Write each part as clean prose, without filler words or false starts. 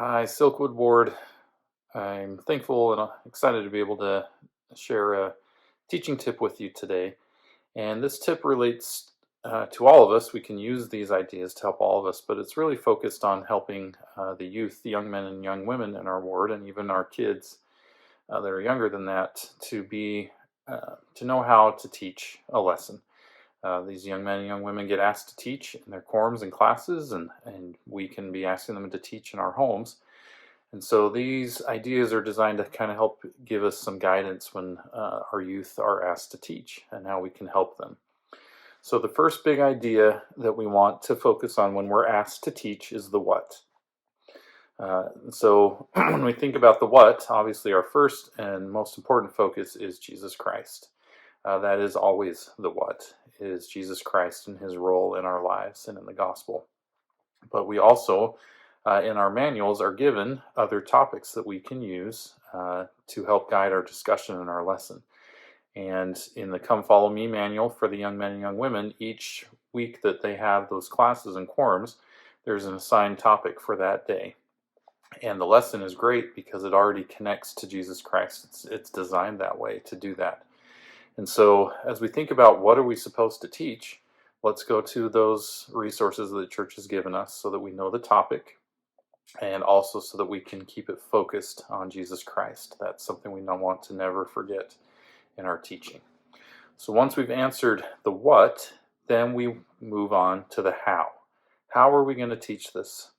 Hi, Silkwood Ward. I'm thankful and excited to be able to share a teaching tip with you today. And this tip relates to all of us. We can use these ideas to help all of us, but it's really focused on helping the youth, the young men and young women in our ward, and even our kids that are younger than that, to know how to teach a lesson. These young men and young women get asked to teach in their quorums and classes, and we can be asking them to teach in our homes. And so these ideas are designed to kind of help give us some guidance when our youth are asked to teach and how we can help them. So the first big idea that we want to focus on when we're asked to teach is the what. So when we think about the what, obviously our first and most important focus is Jesus Christ. That is always the what, is Jesus Christ and his role in our lives and in the gospel. But we also, in our manuals, are given other topics that we can use to help guide our discussion in our lesson. And in the Come Follow Me manual for the young men and young women, each week that they have those classes and quorums, there's an assigned topic for that day. And the lesson is great because it already connects to Jesus Christ. It's designed that way to do that. And so as we think about what are we supposed to teach, let's go to those resources that the church has given us so that we know the topic and also so that we can keep it focused on Jesus Christ. That's something we don't want to never forget in our teaching. So once we've answered the what, then we move on to the how. How are we going to teach this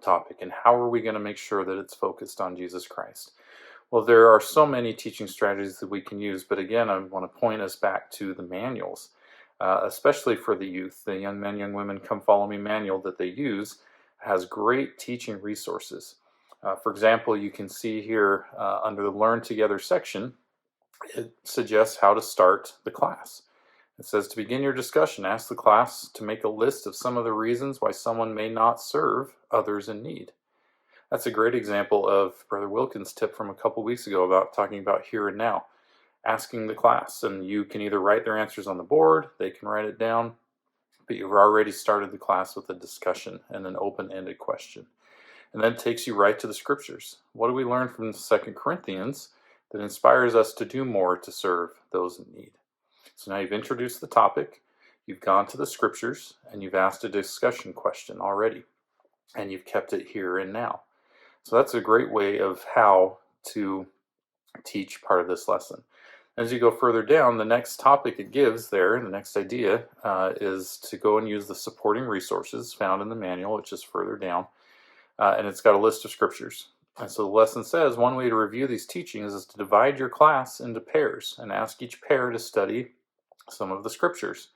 topic, and how are we going to make sure that it's focused on Jesus Christ? Well, there are so many teaching strategies that we can use, but again, I want to point us back to the manuals, especially for the youth. The Young Men, Young Women Come Follow Me manual that they use has great teaching resources. For example, you can see here under the Learn Together section, it suggests how to start the class. It says, to begin your discussion, ask the class to make a list of some of the reasons why someone may not serve others in need. That's a great example of Brother Wilkins' tip from a couple weeks ago about talking about here and now, asking the class. And you can either write their answers on the board, they can write it down, but you've already started the class with a discussion and an open-ended question. And then it takes you right to the scriptures. What do we learn from 2 Corinthians that inspires us to do more to serve those in need? So now you've introduced the topic, you've gone to the scriptures, and you've asked a discussion question already, and you've kept it here and now. So that's a great way of how to teach part of this lesson. As you go further down, the next topic it gives there, the next idea, is to go and use the supporting resources found in the manual, which is further down, and it's got a list of scriptures. And so the lesson says one way to review these teachings is to divide your class into pairs and ask each pair to study some of the scriptures.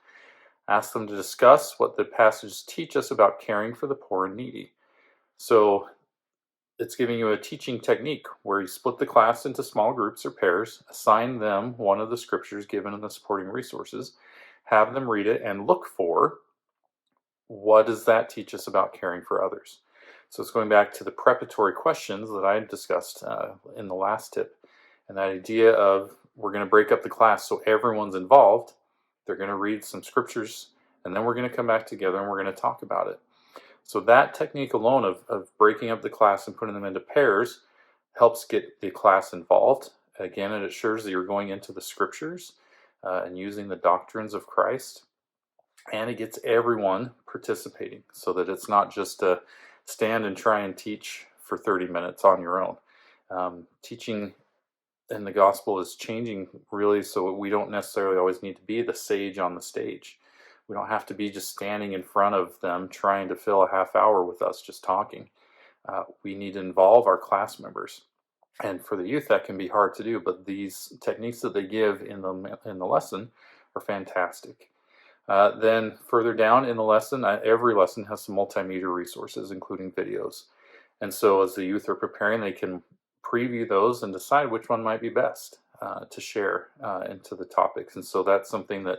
Ask them to discuss what the passages teach us about caring for the poor and needy. So it's giving you a teaching technique where you split the class into small groups or pairs, assign them one of the scriptures given in the supporting resources, have them read it, and look for what does that teach us about caring for others. So it's going back to the preparatory questions that I discussed in the last tip, and that idea of we're going to break up the class so everyone's involved. They're going to read some scriptures, and then we're going to come back together and we're going to talk about it. So that technique alone of breaking up the class and putting them into pairs helps get the class involved. Again, it assures that you're going into the scriptures and using the doctrines of Christ. And it gets everyone participating so that it's not just a stand and try and teach for 30 minutes on your own. Teaching in the gospel is changing really, so we don't necessarily always need to be the sage on the stage. We don't have to be just standing in front of them trying to fill a half hour with us just talking. We need to involve our class members. And for the youth, that can be hard to do, but these techniques that they give in the lesson are fantastic. Then further down in the lesson, every lesson has some multimedia resources, including videos. And so as the youth are preparing, they can preview those and decide which one might be best to share into the topics. And so that's something that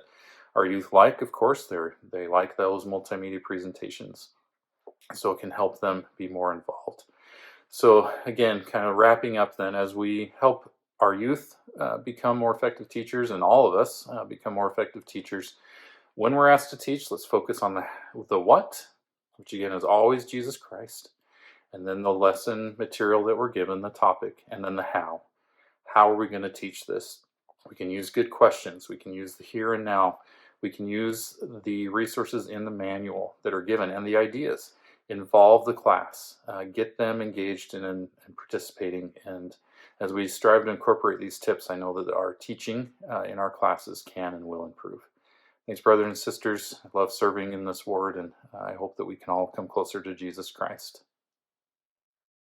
our youth like, of course. They like those multimedia presentations. So it can help them be more involved. So again, kind of wrapping up then, as we help our youth become more effective teachers, and all of us become more effective teachers, when we're asked to teach, let's focus on the what, which again is always Jesus Christ. and then the lesson material that we're given, the topic, and then the how. How are we going to teach this? We can use good questions. We can use the here and now. We can use the resources in the manual that are given and the ideas. Involve the class. Get them engaged and participating. And as we strive to incorporate these tips, I know that our teaching in our classes can and will improve. Thanks, brothers and sisters. I love serving in this ward, and I hope that we can all come closer to Jesus Christ.